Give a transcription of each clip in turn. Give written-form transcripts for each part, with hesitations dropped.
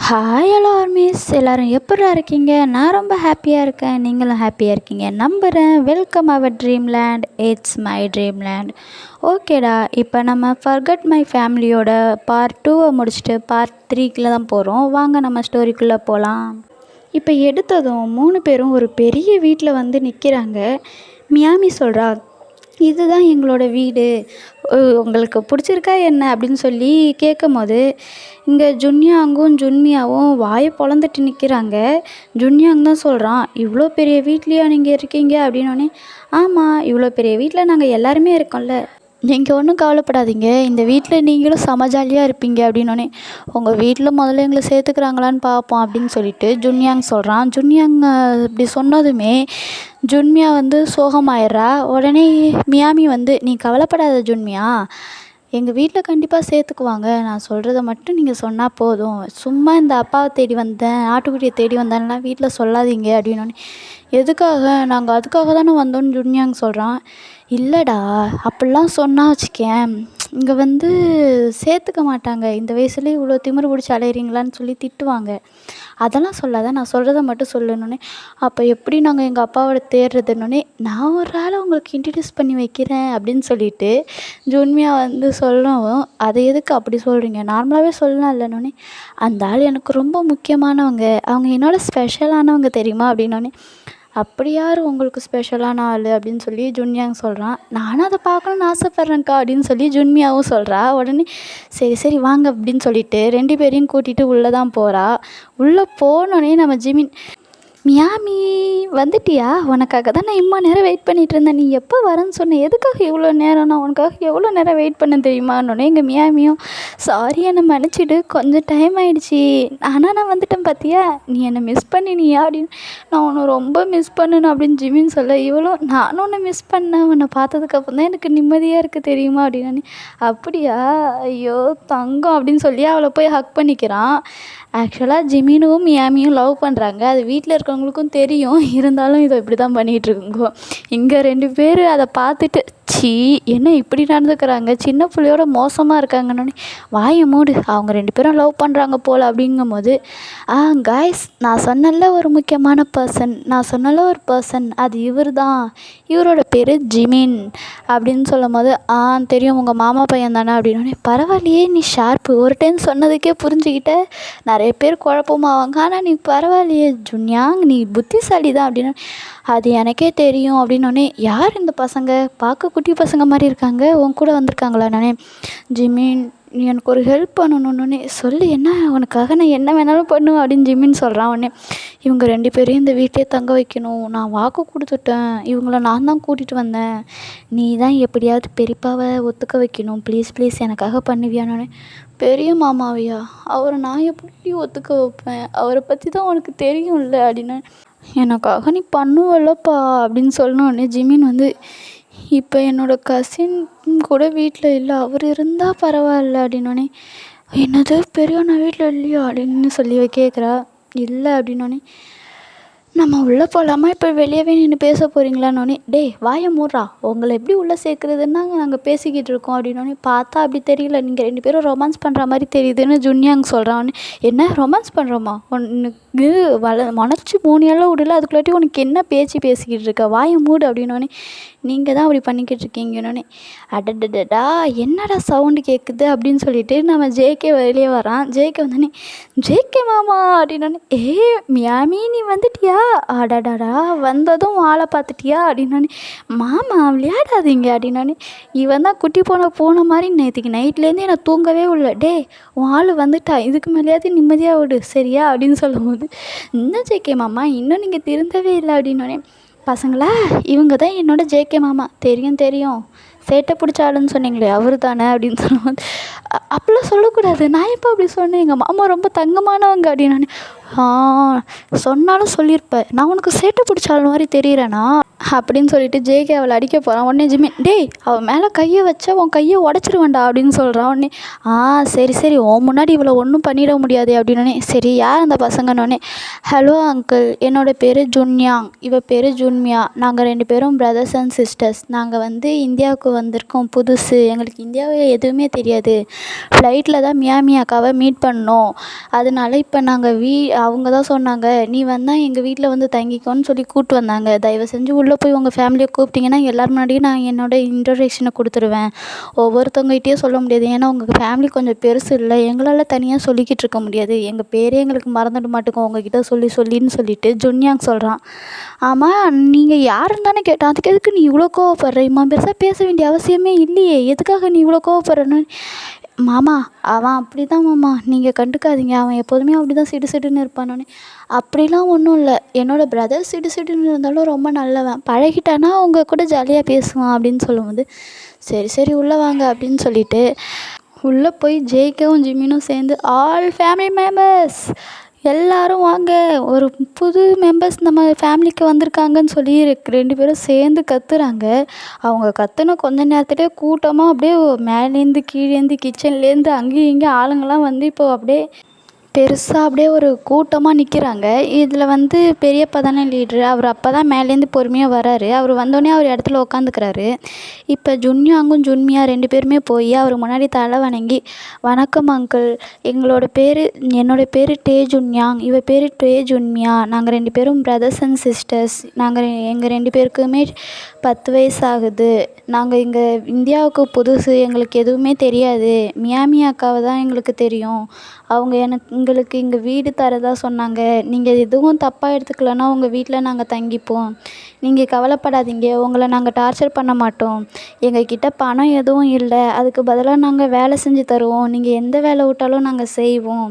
Hi hello armies எல்லோரும் எப்படிடா இருக்கீங்க? நான் ரொம்ப ஹாப்பியாக இருக்கேன். நீங்களும் ஹாப்பியாக இருக்கீங்க நம்புகிறேன். Welcome our dream land. It's my dream land. ஓகேடா, இப்போ நம்ம ஃபர்கட் மை ஃபேமிலியோட பார்ட் 2 முடிச்சுட்டு பார்ட் 3க்குள்ள தான் போகிறோம். வாங்க நம்ம ஸ்டோரிக்குள்ளே போகலாம். இப்போ எடுத்ததும் 3 பேரும் ஒரு பெரிய வீட்டில் வந்து நிற்கிறாங்க. மியாமி சொல்கிறா, இதுதான் எங்களோட வீடு, உங்களுக்கு பிடிச்சிருக்கா என்ன அப்படின்னு சொல்லி கேட்கும்போது இங்கே ஜுன்யாங்கும் ஜுன்மியாவும் வாயை பொளந்துட்டு நிற்கிறாங்க. ஜுன்யாங் தான் சொல்கிறான், இவ்வளோ பெரிய வீட்லேயா நீங்கள் இருக்கீங்க அப்படின்னோடனே, ஆமாம், இவ்வளோ பெரிய வீட்டில் நாங்கள் எல்லாருமே இருக்கோம்ல, நீங்கள் ஒன்றும் கவலைப்படாதீங்க, இந்த வீட்டில் நீங்களும் செம ஜாலியாக இருப்பீங்க அப்படின்னோடனே, உங்கள் வீட்டில் முதல்ல எங்களை சேர்த்துக்கிறாங்களான்னு பார்ப்போம் அப்படின்னு சொல்லிட்டு ஜுன்யாங் சொல்கிறான். ஜுன்யாங் இப்படி சொன்னதுமே ஜுன்மியா வந்து சோகமாயிடுறா. உடனே மியாமி வந்து, நீ கவலைப்படாத ஜுன்மியா, எங்கள் வீட்டில் கண்டிப்பாக சேர்த்துக்குவாங்க, நான் சொல்கிறத மட்டும் நீங்கள் சொன்னால் போதும், சும்மா இந்த அப்பாவை தேடி வந்தேன், ஆட்டுக்குட்டியை தேடி வந்தேன்லாம் வீட்டில் சொல்லாதீங்க அப்படின்னோடனே, எதுக்காக? நாங்கள் அதுக்காக தானே வந்தோன்னு ஜுன்யாங் சொல்கிறான். இல்லைடா, அப்படிலாம் சொன்னா வச்சுக்கேன், இங்கே வந்து சேர்த்துக்க மாட்டாங்க, இந்த வயசுலேயே இவ்வளோ திமிரு பிடிச்சி அலையிறீங்களான்னு சொல்லி திட்டுவாங்க, அதெல்லாம் சொல்லாத, நான் சொல்கிறத மட்டும் சொல்லணுன்னே, அப்போ எப்படி நாங்கள் எங்கள் அப்பாவோட தேடுறதுன்னொன்னே, நான் ஒரு ஆளை உங்களுக்கு இன்ட்ரடியூஸ் பண்ணி வைக்கிறேன் அப்படின்னு சொல்லிட்டு ஜுன்மியா வந்து சொல்லவும், அதை எதுக்கு அப்படி சொல்கிறீங்க, நார்மலாகவே சொல்லலாம் இல்லைன்னொன்னே, அந்த ஆள் எனக்கு ரொம்ப முக்கியமானவங்க, அவங்க என்னோட ஸ்பெஷலானவங்க தெரியுமா அப்படின்னோடனே, அப்படி யார் உங்களுக்கு ஸ்பெஷலான ஆள் அப்படின்னு சொல்லி ஜுன்யாங் சொல்கிறான். நானும் அதை பார்க்கணுன்னு ஆசைப்பட்றேன்க்கா அப்படின்னு சொல்லி ஜுன்மியாவும் சொல்கிறா. உடனே சரி சரி வாங்க அப்படின்னு சொல்லிட்டு 2 பேரையும் கூட்டிகிட்டு உள்ளே தான் போகிறா. உள்ளே போனோடனே நம்ம ஜிமின், மியாமி வந்துட்டியா? உனக்காக தான் நான் இம்மா நேரம் வெயிட் பண்ணிகிட்டு இருந்தேன், நீ எப்போ வரேன்னு சொன்னேன், எதுக்காக இவ்வளோ நேரம், நான் உனக்காக எவ்வளோ நேரம் வெயிட் பண்ண தெரியுமான்னொன்னே எங்கள் மியாமியும், சாரி என்னை மன்னிச்சிடு, கொஞ்சம் டைம் ஆகிடுச்சி, ஆனால் நான் வந்துட்டேன் பார்த்தியா, நீ என்னை மிஸ் பண்ணினியா அப்படின்னு, நான் உன்னை ரொம்ப மிஸ் பண்ணணும் அப்படின்னு ஜிமின் சொல்ல, இவ்வளோ நானும் உன்னை மிஸ் பண்ணேன், உன்னை பார்த்ததுக்கப்புறம் தான் எனக்கு நிம்மதியாக இருக்குது தெரியுமா அப்படின்னு, அப்படியா, ஐயோ தங்கம் அப்படின்னு சொல்லி அவளை போய் ஹக் பண்ணிக்கிறான். ஆக்சுவலாக ஜிமினும் மியாமியும் லவ் பண்ணுறாங்க, அது வீட்டில் இருக்கவங்களுக்கும் தெரியும், இருந்தாலும் இதை இப்படி தான் பண்ணிகிட்ருக்குங்கோ. இங்கே 2 பேர் அதை பார்த்துட்டு, சி என்ன இப்படி நடந்துக்கிறாங்க, சின்ன பிள்ளையோட மோசமாக இருக்காங்கன்னு, வாயை மூடு, அவங்க 2 பேரும் லவ் பண்ணுறாங்க போல் அப்படிங்கும்போது, காய்ஸ் நான் சொன்னல ஒரு முக்கியமான பர்சன், நான் சொன்னல ஒரு பர்சன், அது இவர் தான், இவரோட பேர் ஜிமின் அப்படின்னு சொல்லும் போது, தெரியும், உங்கள் மாமா பையன் தானே அப்படின்னோடனே, பரவாயில்லையே நீ ஷார்ப்பு, ஒரு டைம் சொன்னதுக்கே புரிஞ்சுக்கிட்ட, நிறைய பேர் குழப்பமாவாங்க, ஆனால் நீ பரவாயில்லையே ஜுன்யாங், நீ புத்திசாலி தான் அப்படின்னு, அது எனக்கே தெரியும் அப்படின்னோடனே, யார் இந்த பசங்க, பார்க்க குட்டி பசங்க மாதிரி இருக்காங்க, உன் கூட வந்திருக்காங்களா? நானே, ஜிமின் நீ எனக்கு ஒரு ஹெல்ப் பண்ணணுன்னே, சொல்லு என்ன, உனக்காக நான் என்ன வேணாலும் பண்ணுவேன் அப்படின்னு ஜிமின் சொல்கிறான். உடனே, இவங்க 2 பேரையும் இந்த வீட்டிலே தங்க வைக்கணும், நான் வாக்கு கொடுத்துட்டேன், இவங்கள நான் தான் கூட்டிகிட்டு வந்தேன், நீ தான் எப்படியாவது பெரியப்பாவை ஒத்துக்க வைக்கணும், ப்ளீஸ் ப்ளீஸ் எனக்காக பண்ணுவியானோடனே, பெரிய மாமாவையா, அவரை நான் எப்படி ஒத்துக்க வைப்பேன், அவரை பற்றி தான் உனக்கு தெரியும்ல அப்படின்னு, எனக்காக நீ பண்ணுவல்லப்பா அப்படின்னு சொன்னோடனே ஜிமின் வந்து, இப்போ என்னோடய கசின் கூட வீட்டில் இல்லை, அவர் இருந்தால் பரவாயில்ல அப்படின்னோடனே, என்னது பெரியண்ணா வீட்டில் இல்லையா அப்படின்னு சொல்லி கேட்குறா. இல்லை அப்படின்னோடனே, நம்ம உள்ளே போகலாமா, இப்போ வெளியவே நின்று பேச போகிறீங்களான்னொன்னே, டேய் வாயை மூடுறா, உங்களை எப்படி உள்ளே சேர்க்குறதுன்னா நாங்கள் பேசிக்கிட்டு இருக்கோம் அப்படின்னோடனே, பார்த்தா அப்படி தெரியல, நீங்கள் 2 பேரும் ரொமான்ஸ் பண்ணுற மாதிரி தெரியுதுன்னு ஜுன்யாங் சொல்கிறான். என்ன ரொமான்ஸ் பண்ணுறோமா, உனக்கு முளைச்சி 3 எல்லாம் விடல, அதுக்குள்ளாட்டி உனக்கு என்ன பேச்சு பேசிக்கிட்டு இருக்க, வாயை மூடு அப்படின்னோடனே, நீங்கள் தான் அப்படி பண்ணிக்கிட்டு இருக்கீங்கன்னொன்னே, அடடடா என்னடா சவுண்டு கேட்குது அப்படின்னு சொல்லிட்டு நம்ம ஜேகே வெளியே வரான். ஜேகே வந்தோடனே, ஜேகே மாமா அப்படின்னோடனே, மியாமி நீ வந்துட்டியா, அடடடா வந்ததும் ஆளை பார்த்துட்டியா அப்படின்னோடனே, மாமா விளையாடாதீங்க அப்படின்னோடனே, இவன் தான் குட்டி பூனை மாதிரி நேற்றுக்கு நைட்லேருந்து என்னை தூங்கவே இல்லை, டே உன் ஆள் வந்துட்டா, இதுக்கு மேலேயாவது நிம்மதியாக விடு சரியா அப்படின்னு சொல்லும்போது, இன்னும் ஜேகே மாமா இன்னும் நீங்கள் திருந்தவே இல்லை அப்படின்னோடனே, பசங்களா இவங்க தான் என்னோடய ஜேகே மாமா, தெரியும் தெரியும், சேட்டை பிடிச்ச ஆளுன்னு சொன்னீங்களே அவர் தானே அப்படின்னு சொல்லும்போது, அப்படிலாம் சொல்லக்கூடாது, நான் எப்போ அப்படி சொன்னேன், எங்கள் மாமா ரொம்ப தங்கமானவங்க அப்படின்னோடனே, ஆ சொன்னாலும் சொல்லியிருப்ப, நான் உனக்கு சேட்டை பிடிச்ச ஆள் மாதிரி தெரியிறேனா அப்படின்னு சொல்லிட்டு ஜேகே அவளை அடிக்க போகிறான். உடனே ஜிம்மி, டேய் அவன் மேலே கையை வச்சா உன் கையை உடச்சிருவேன்டா அப்படின்னு சொல்கிறான். உடனே சரி சரி உன் முன்னாடி இவளை ஒன்றும் பண்ணிட முடியாது அப்படின்னோடனே, சரி யார் அந்த பசங்கன்னொடனே, ஹலோ அங்கிள், என்னோடய பேர் ஜுன்யாங், இவ பேர் ஜுன்மியா, நாங்கள் 2 பேரும் பிரதர்ஸ் அண்ட் சிஸ்டர்ஸ். நாங்கள் வந்து இந்தியாவுக்கு வந்திருக்கோம் புதுசு, எங்களுக்கு இந்தியாவில் எதுவுமே தெரியாது, ஃப்ளைட்டில் தான் மியாமி அக்காவை மீட் பண்ணோம், அதனால இப்போ நாங்கள் அவங்க தான் சொன்னாங்க நீ வந்தால் எங்கள் வீட்டில் வந்து தங்கிக்கோன்னு சொல்லி கூப்பிட்டு வந்தாங்க. தயவு செஞ்சு உள்ளே போய் உங்கள் ஃபேமிலியை கூப்பிட்டிங்கன்னா எல்லார் முன்னாடியும் நான் என்னோடய இன்ட்ரொடக்ஷனை கொடுத்துருவேன். ஒவ்வொருத்தவங்ககிட்டயும் சொல்ல முடியாது, ஏன்னா உங்கள் ஃபேமிலி கொஞ்சம் பெருசு இல்லை, எங்களால் தனியாக சொல்லிக்கிட்டு இருக்க முடியாது, எங்கள் பேரே எங்களுக்கு மறந்துட மாட்டோங்க உங்ககிட்ட சொல்லின்னு சொல்லிட்டு ஜுன்யாங் சொல்கிறான். ஆமாம் நீங்கள் யாருன்னு தானே கேட்டேன், அதுக்கு எதுக்கு நீ இவ்வளோ கோவப்படுற, இம்மா பெருசாக பேச வேண்டிய அவசியமே இல்லையே, எதுக்காக நீ இவ்வளோ கோவப்படுறன்னு. மாமா அவன் அப்படி தான் மாமா, நீங்கள் கண்டுக்காதீங்க, அவன் எப்போதுமே அப்படி தான் சிடுசிடுன்னு இருப்பானோன்னே. அப்படிலாம் ஒன்றும் இல்லை, என்னோடய பிரதர் சிடுசிடுன்னு இருந்தாலும் ரொம்ப நல்லவன், பழகிட்டானா அவங்க கூட ஜாலியாக பேசுவான் அப்படின்னு சொல்லும்போது, சரி சரி உள்ளே வாங்க அப்படின்னு சொல்லிட்டு உள்ளே போய் ஜேகேவும் ஜிம்மினும் சேர்ந்து, ஆல் ஃபேமிலி மெம்பர்ஸ் எல்லாரும் வாங்க, ஒரு புது மெம்பர்ஸ் நம்ம ஃபேமிலிக்கு வந்திருக்காங்கன்னு சொல்லி 2 பேரும் சேர்ந்து கத்துறாங்க. அவங்க கத்துன கொஞ்ச நேரத்துலேயே கூட்டமாக அப்படியே மேலேருந்து கீழேருந்து கிச்சன்லேருந்து அங்கேயும் இங்கேயும் ஆளுங்கள்லாம் வந்து இப்போ அப்படியே பெருசாக அப்படியே ஒரு கூட்டமாக நிற்கிறாங்க. இதில் வந்து பெரியப்பா தானே லீட்ரு, அவர் அப்போ தான் மேலேருந்து பொறுமையாக வராரு. அவர் வந்தோடனே அவர் இடத்துல உட்காந்துக்கிறாரு. இப்போ ஜுன்யாங்கும் ஜுன்மியா 2 பேருமே போய் அவர் முன்னாடி தலை வணங்கி, வணக்கம் அங்கிள், என்னோடய பேர் டே ஜுன்யாங், இவ பேர் டே ஜுன்மியா, நாங்கள் 2 பேரும் பிரதர்ஸ் அண்ட் சிஸ்டர்ஸ், எங்கள் 2 பேருக்குமே 10 வயசு ஆகுது, நாங்கள் இங்கே இந்தியாவுக்கு புதுசு, எங்களுக்கு எதுவுமே தெரியாது, மியாமி அக்காவை தான் எங்களுக்கு தெரியும், அவங்க எங்களுக்கு இங்கே வீடு தரதா சொன்னாங்க, நீங்கள் எதுவும் தப்பாக எடுத்துக்கலன்னா உங்கள் வீட்டில் நாங்கள் தங்கிப்போம், நீங்கள் கவலைப்படாதீங்க, உங்களை நாங்கள் டார்ச்சர் பண்ண மாட்டோம், எங்கக்கிட்ட பணம் எதுவும் இல்லை, அதுக்கு பதிலாக நாங்கள் வேலை செஞ்சு தருவோம், நீங்கள் எந்த வேலை விட்டாலும் நாங்கள் செய்வோம்,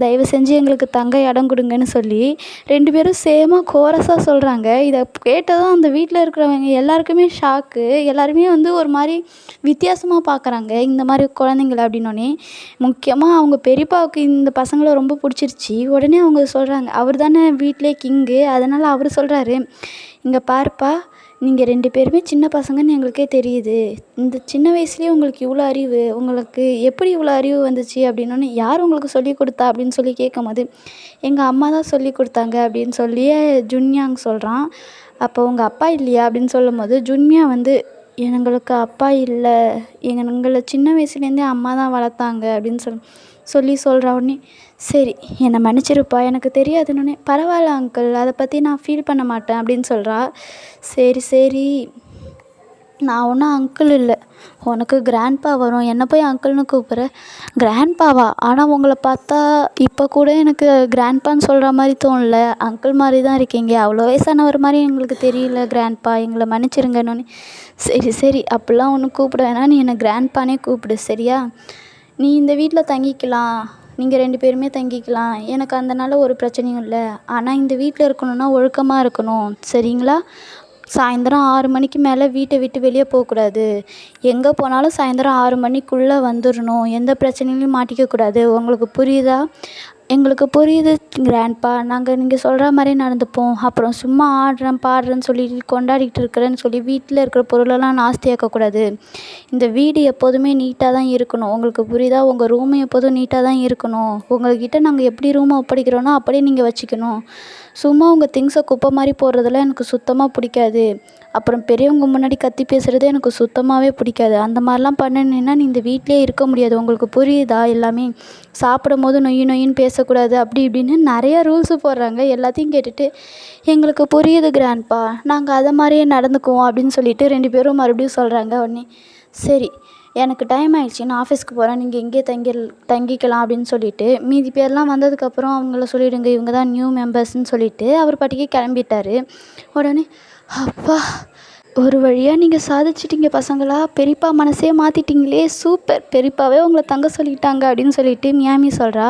தயவு செஞ்சு எங்களுக்கு தங்க இடம் கொடுங்கன்னு சொல்லி 2 பேரும் சேமாக கோரஸாக சொல்கிறாங்க. இதை கேட்டதும் அந்த வீட்டில் இருக்கிறவங்க எல்லாருக்குமே ஷாக்கு, எல்லாருமே வந்து ஒரு மாதிரி வித்தியாசமாக பார்க்குறாங்க இந்த மாதிரி குழந்தைங்கள அப்படின்னோடனே. முக்கியமாக அவங்க பெரியப்பாவுக்கு இந்த பசங்களை ரொம்ப பிடிச்சிருச்சு. உடனே அவங்க சொல்கிறாங்க, அவர் தானே வீட்டிலே கிங்கு, அதனால் அவர் சொல்கிறாரு, இங்கே பாருப்பா, நீங்கள் 2 பேருமே சின்ன பசங்கன்னு எங்களுக்கே தெரியுது, இந்த சின்ன வயசுலேயே உங்களுக்கு இவ்வளோ அறிவு, உங்களுக்கு எப்படி இவ்வளோ அறிவு வந்துச்சு அப்படின்னோடனே, யார் உங்களுக்கு சொல்லி கொடுத்தா அப்படின்னு சொல்லி கேட்கும்போது, எங்கள் அம்மா தான் சொல்லி கொடுத்தாங்க அப்படின்னு சொல்லி ஜுன்யாங் சொல்கிறான். அப்போ உங்கள் அப்பா இல்லையா அப்படின்னு சொல்லும்போது ஜுன்மியா வந்து, எங்களுக்கு அப்பா இல்லை, எங்களை சின்ன வயசுலேருந்தே அம்மா தான் வளர்த்தாங்க அப்படின்னு சொல்கிறா. உடனே சரி என்னை மன்னிச்சிருப்பா, எனக்கு தெரியாதுன்னொடனே, பரவாயில்ல அங்கிள், அதை பற்றி நான் ஃபீல் பண்ண மாட்டேன் அப்படின்னு சொல்கிறா. சரி சரி நான் ஒன்றும் அங்கிள் இல்லை, உனக்கு கிராண்ட்பா வரும், என்னை போய் அங்கிள்னு கூப்பிட்ற, கிராண்ட்பாவா, ஆனால் உங்களை பார்த்தா இப்போ கூட எனக்கு கிராண்ட்பான்னு சொல்கிற மாதிரி தோணல, அங்கிள் மாதிரி தான் இருக்கீங்க, அவ்வளோ வயசானவர் மாதிரி எங்களுக்கு தெரியல கிராண்ட்பா, எங்களை மன்னிச்சிருங்கன்னொன்னே. சரி சரி அப்படிலாம் ஒன்றும் கூப்பிட வேணாம், நீ என்னை கிராண்ட்பானே கூப்பிடு சரியா, நீ இந்த வீட்டில் தங்கிக்கலாம், நீங்கள் 2 பேருமே தங்கிக்கலாம், எனக்கு அதனால் ஒரு பிரச்சனையும் இல்லை, ஆனால் இந்த வீட்டில் இருக்கணும்னா ஒழுக்கமாக இருக்கணும் சரிங்களா, சாயந்தரம் 6 மணிக்கு மேலே வீட்டை விட்டு வெளியே போகக்கூடாது, எங்கே போனாலும் சாயந்தரம் 6 மணிக்குள்ளே வந்துடணும், எந்த பிரச்சனையிலையும் மாட்டிக்கக்கூடாது, உங்களுக்கு புரியுதா, எங்களுக்கு புரியுது கிராண்ட்பா, நாங்கள் நீங்கள் சொல்கிற மாதிரி நடந்துப்போம், அப்புறம் சும்மா ஆடுறேன் பாடுறேன்னு சொல்லி கொண்டாடிக்கிட்டு இருக்கிறேன்னு சொல்லி வீட்டில் இருக்கிற பொருளெல்லாம் நாஸ்தியாக்கக்கூடாது, இந்த வீடு எப்போதுமே நீட்டாக தான் இருக்கணும், உங்களுக்கு புரியுதா, உங்கள் ரூமு எப்போதும் நீட்டாக தான் இருக்கணும், உங்கள்கிட்ட நாங்கள் எப்படி ரூமை ஒப்படைக்கிறோனோ அப்படியே நீங்கள் வச்சுக்கணும், சும்மா உங்கள் திங்ஸை குப்பை மாதிரி போடுறதெல்லாம் எனக்கு சுத்தமாக பிடிக்காது, அப்புறம் பெரியவங்க முன்னாடி கத்தி பேசுகிறது எனக்கு சுத்தமாகவே பிடிக்காது, அந்த மாதிரிலாம் பண்ணினீன்னா நீ இந்த வீட்டிலே இருக்க முடியாது, உங்களுக்கு புரியுதா எல்லாமே, சாப்பிடும் போது நொய்யின்னு பேசக்கூடாது அப்படி இப்படின்னு நிறையா ரூல்ஸு போடுறாங்க. எல்லாத்தையும் கேட்டுட்டு எங்களுக்கு புரியுது கிராண்ட்பா, நாங்கள் அதை மாதிரியே நடந்துக்குவோம் அப்படின்னு சொல்லிட்டு 2 பேரும் மறுபடியும் சொல்கிறாங்க. உடனே சரி எனக்கு டைம் ஆயிடுச்சு, நான் ஆஃபீஸ்க்கு போகிறேன், நீங்கள் இங்கேயே தங்கிக்கலாம் அப்படின்னு சொல்லிட்டு மீதி பேர்லாம் வந்ததுக்கப்புறம் அவங்கள சொல்லிவிடுங்க, இவங்க தான் நியூ மெம்பர்ஸ்ன்னு சொல்லிவிட்டு அவர் பாட்டுக்கே கிளம்பிட்டார். உடனே அப்பா ஒரு வழியாக நீங்கள் சாதிச்சிட்டிங்க பசங்களா, பெரியப்பா மனசே மாற்றிட்டிங்களே, சூப்பர், பெரியப்பாவே உங்களை தங்க சொல்லிட்டாங்க அப்படின்னு சொல்லிட்டு மியாமி சொல்கிறா.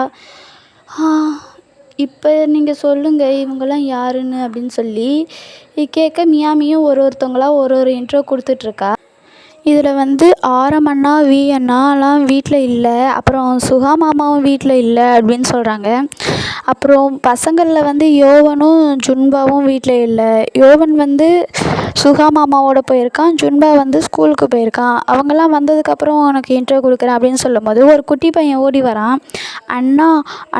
இப்போ நீங்கள் சொல்லுங்கள் இவங்கெல்லாம் யாருன்னு அப்படின்னு சொல்லி கேட்க மியாமியும் ஒருத்தவங்களா ஒரு இன்ட்ரோ கொடுத்துட்ருக்கா. இதில் வந்து ஆரம் அண்ணா வி அண்ணாலாம் வீட்டில் இல்லை, அப்புறம் சுகா மாமாவும் வீட்டில் இல்லை அப்படின்னு சொல்கிறாங்க. அப்புறம் பசங்களில் வந்து யோவனும் ஜுன்பாவும் வீட்டில் இல்லை. யோவன் வந்து சுகா மாமாவோட போயிருக்கான், ஜுன்பா வந்து ஸ்கூலுக்கு போயிருக்கான். அவங்கெல்லாம் வந்ததுக்கப்புறம் உனக்கு இன்ட்ரோ கொடுக்குறேன் அப்படின்னு சொல்லும்போது ஒரு குட்டி பையன் ஓடி வரான். அண்ணா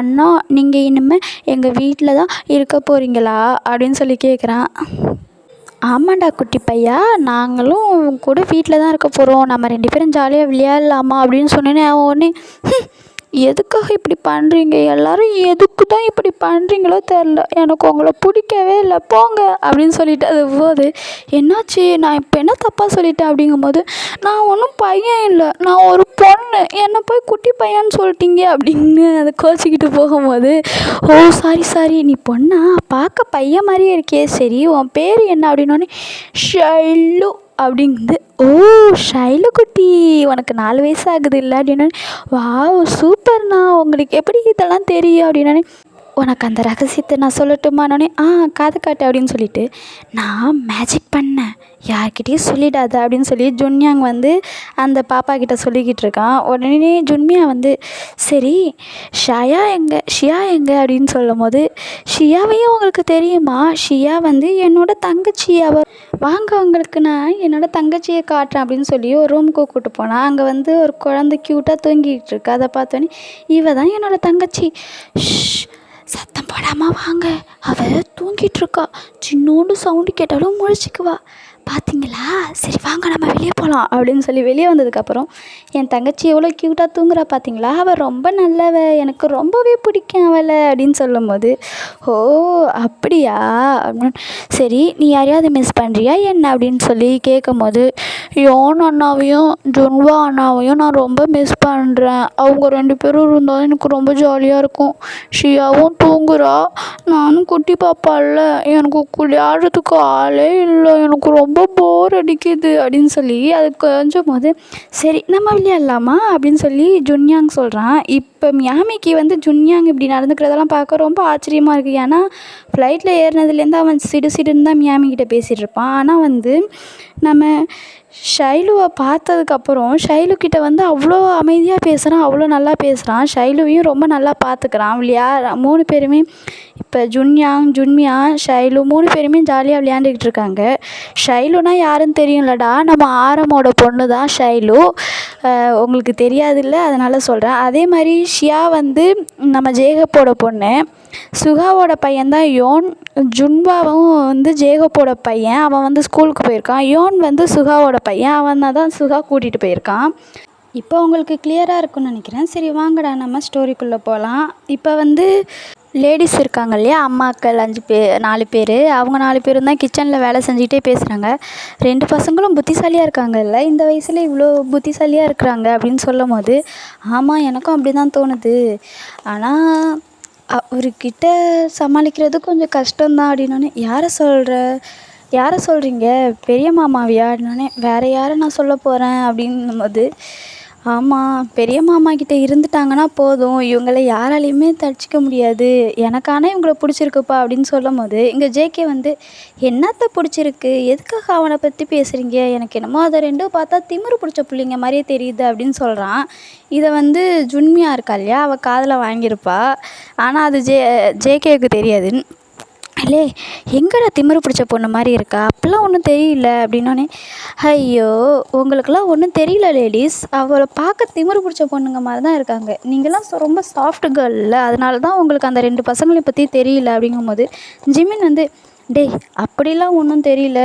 அண்ணா நீங்கள் இனிமேல் எங்கள் வீட்டில் தான் இருக்க போகிறீங்களா அப்படின்னு சொல்லி கேட்குறான். ஆமாண்டா குட்டி பையா, நாங்களும் உன் கூட வீட்டில் தான் இருக்க போகிறோம், நம்ம 2 பேரும் ஜாலியாக விளையாடலாமா அப்படின்னு சொன்னேனே. அவன் உடனே எதுக்காக இப்படி பண்ணுறீங்க, எல்லோரும் எதுக்கு தான் இப்படி பண்ணுறீங்களோ தெரில, எனக்கு உங்களை பிடிக்கவே இல்லை போங்க அப்படின்னு சொல்லிட்டு அது போது. என்னாச்சு, நான் இப்போ என்ன தப்பாக சொல்லிட்டேன் அப்படிங்கும்போது, நான் ஒன்றும் பையன் இல்லை, நான் ஒரு பொண்ணு, என்னை போய் குட்டி பையன்னு சொல்லிட்டீங்க அப்படின்னு அதை கோச்சிக்கிட்டு போகும்போது, ஓ சாரி நீ பொண்ணா, பார்க்க பையன் மாதிரியே இருக்கே, சரி உன் பேர் என்ன அப்படின்னோடனே ஷைலு அப்படிங்குது. ஓ ஷைலு குட்டி, உனக்கு 4 வயசு ஆகுது இல்லை அப்படின்னோடனே வாவ் சூப்பர்ண்ணா, உங்களுக்கு எப்படி இதெல்லாம் தெரியும் அப்படின்னோடனே உனக்கு அந்த ரகசியத்தை நான் சொல்லட்டுமானோடனே காது காட்டு அப்படின்னு சொல்லிட்டு நான் மேஜிக் பண்ணேன், யார்கிட்டையும் சொல்லிடாத அப்படின்னு சொல்லி ஜுன்யாங் வந்து அந்த பாப்பா கிட்ட சொல்லிக்கிட்டு இருக்கான். உடனே ஜுன்மியா வந்து சரி ஷியா எங்கே அப்படின்னு சொல்லும் போது, ஷியாவையும் உங்களுக்கு தெரியுமா, ஷியா வந்து என்னோட தங்கச்சி, வாங்க உங்களுக்கு நான் என்னோட தங்கச்சியை காட்டுறேன் அப்படின்னு சொல்லி ஒரு ரூமுக்கு கூப்பிட்டு போனால் அங்கே வந்து ஒரு குழந்தை க்யூட்டாக தூங்கிட்டு இருக்கு. அதை பார்த்தோன்னே இவ தான் என்னோட தங்கச்சி, சத்தம் போடாமல் வாங்க, அவள் தூங்கிட்டுருக்கா, சின்னோண்டு சவுண்டு கேட்டாலும் முழிச்சிக்குவா, பார்த்தீங்களா, சரி வாங்க நம்ம வெளியே போகலாம் அப்படின்னு சொல்லி வெளியே வந்ததுக்கப்புறம் என் தங்கச்சி எவ்வளோ க்யூட்டாக தூங்குறா பார்த்தீங்களா, அவள் ரொம்ப நல்லவ, எனக்கு ரொம்பவே பிடிக்கும் அவளை அப்படின்னு சொல்லும்போது, ஓ அப்படியா அப்படின்னு, சரி நீ யாரையாவது மிஸ் பண்ணுறியா என்ன அப்படின்னு சொல்லி கேட்கும்போது, யோன் அண்ணாவையும் ஜுன்வா அண்ணாவையும் நான் ரொம்ப மிஸ் பண்ணுறேன், அவங்க 2 பேரும் இருந்தாலும் எனக்கு ரொம்ப ஜாலியாக இருக்கும், ஷியாவும் தூங்குறா, நானும் குட்டி பாப்பா இல்லை, எனக்கு விளையாடுறதுக்கு ஆளே இல்லை, எனக்கு ரொம்ப போர் அடிக்குது அப்படின்னு சொல்லி அது கொஞ்சம் போது, சரி நம்ம விளையாடலாமா அப்படின்னு சொல்லி ஜுன்யாங் சொல்கிறான். இப்போ மியாமிக்கு வந்து ஜுன்யாங் இப்படி நடந்துக்கிறதெல்லாம் பார்க்க ரொம்ப ஆச்சரியமாக இருக்குது. ஏன்னா ஃப்ளைட்டில் ஏறினதுலேருந்து அவன் சிடுன்னு தான் மியாமிக்கிட்ட பேசிகிட்டு இருப்பான். ஆனால் வந்து நம்ம ஷைலுவை பார்த்ததுக்கப்புறம் ஷைலுக்கிட்ட வந்து அவ்வளோ அமைதியாக பேசுகிறான், அவ்வளோ நல்லா பேசுகிறான், ஷைலுவையும் ரொம்ப நல்லா பார்த்துக்கிறான். 3 பேருமே இப்போ ஜுன்யாங் ஜுன்மியா ஷைலு 3 பேருமே ஜாலியாக விளையாண்டுக்கிட்டு இருக்காங்க. ஷைலுனா யாருன்னு தெரியும்லடா, நம்ம ஆரமோட பொண்ணு தான் ஷைலு, உங்களுக்கு தெரியாதுல்ல அதனால் சொல்கிறேன். அதே மாதிரி ஷியா வந்து நம்ம ஜேகப்போட பொண்ணு, சுகாவோட பையன்தான் யோன், ஜுன்பாவும் வந்து ஜேகப்போட பையன், அவன் வந்து ஸ்கூலுக்கு போயிருக்கான். யோன் வந்து சுகாவோட பையன், அவன் தான் சுகா கூட்டிகிட்டு போயிருக்கான். இப்போ உங்களுக்கு கிளியராக இருக்குன்னு நினைக்கிறேன். சரி வாங்கடா நம்ம ஸ்டோரிக்குள்ளே போகலாம். இப்போ வந்து லேடிஸ் இருக்காங்க இல்லையா, அம்மாக்கள் 4 பேர், அவங்க 4 பேரும் தான் கிச்சனில் வேலை செஞ்சுக்கிட்டே பேசுகிறாங்க. 2 பசங்களும் புத்திசாலியாக இருக்காங்கல்ல, இந்த வயசில் இவ்வளோ புத்திசாலியாக இருக்கிறாங்க அப்படின்னு சொல்லும் போது, ஆமாம் எனக்கும் அப்படி தான் தோணுது, ஆனால் அவர்கிட்ட சமாளிக்கிறது கொஞ்சம் கஷ்டம்தான் அப்படின்னோடனே, யாரை சொல்கிறீங்க, பெரிய மாமாவியா அப்படின்னோடனே, வேறு யாரை நான் சொல்ல போகிறேன் அப்படின்னும்போது, ஆமாம் பெரிய மாமா கிட்டே இருந்துட்டாங்கன்னா போதும், இவங்கள யாராலையுமே தடுச்சிக்க முடியாது, எனக்கான இவங்களை பிடிச்சிருக்குப்பா அப்படின்னு சொல்லும் போது, இங்கே ஜேகே வந்து என்னத்தை பிடிச்சிருக்கு, எதுக்காக அவனை பற்றி பேசுகிறீங்க, எனக்கு என்னமோ அதை 2 பார்த்தா திமிரு பிடிச்ச பிள்ளைங்க மாதிரியே தெரியுது அப்படின்னு சொல்கிறான். இதை வந்து ஜுன்மியா இருக்கா இல்லையா, அவள் காதில் வாங்கியிருப்பா, ஆனால் அது ஜேகேவுக்கு தெரியாது. அல்லே எங்கடா திமிரு பிடிச்ச பொண்ணு மாதிரி இருக்கா, அப்போல்லாம் ஒன்றும் தெரியல அப்படின்னோடனே, ஐயோ உங்களுக்கெல்லாம் ஒன்றும் தெரியல லேடிஸ், அவளை பார்க்க திமிரு பிடிச்ச பொண்ணுங்க மாதிரி தான் இருக்காங்க, நீங்கள்லாம் ரொம்ப சாஃப்ட் கேர்ள் இல்லை, அதனால தான் உங்களுக்கு அந்த 2 பசங்களை பற்றி தெரியல அப்படிங்கும்போது, ஜிமின் வந்து டேய் அப்படிலாம் ஒன்றும் தெரியல,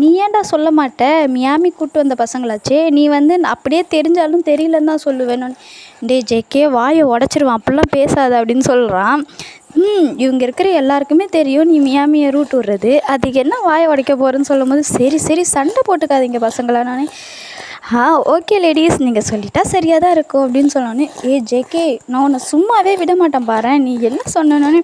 நீ ஏன்டா சொல்ல மாட்ட, மியாமி கூப்பிட்டு வந்த பசங்களாச்சே, நீ வந்து அப்படியே தெரிஞ்சாலும் தெரியலன்னு தான் சொல்லுவேன்னு, டே ஜேகே வாயை உடச்சிருவான், அப்படிலாம் பேசாத அப்படின்னு சொல்கிறான். இவங்க இருக்கிற எல்லாருக்குமே தெரியும் நீ மியாமியை ரூட் விடுறது, அதுக்கு என்ன வாயை உடைக்க போகிறேன்னு சொல்லும் போது, சரி சண்டை போட்டுக்காதீங்க பசங்களா, நானே ஓகே லேடிஸ் நீங்கள் சொல்லிட்டா சரியாக தான் இருக்கும் அப்படின்னு சொன்னோன்னே, ஜேகே நான் உன்னை சும்மாவே விட மாட்டேன் பாரு, நீ என்ன சொன்னோன்னே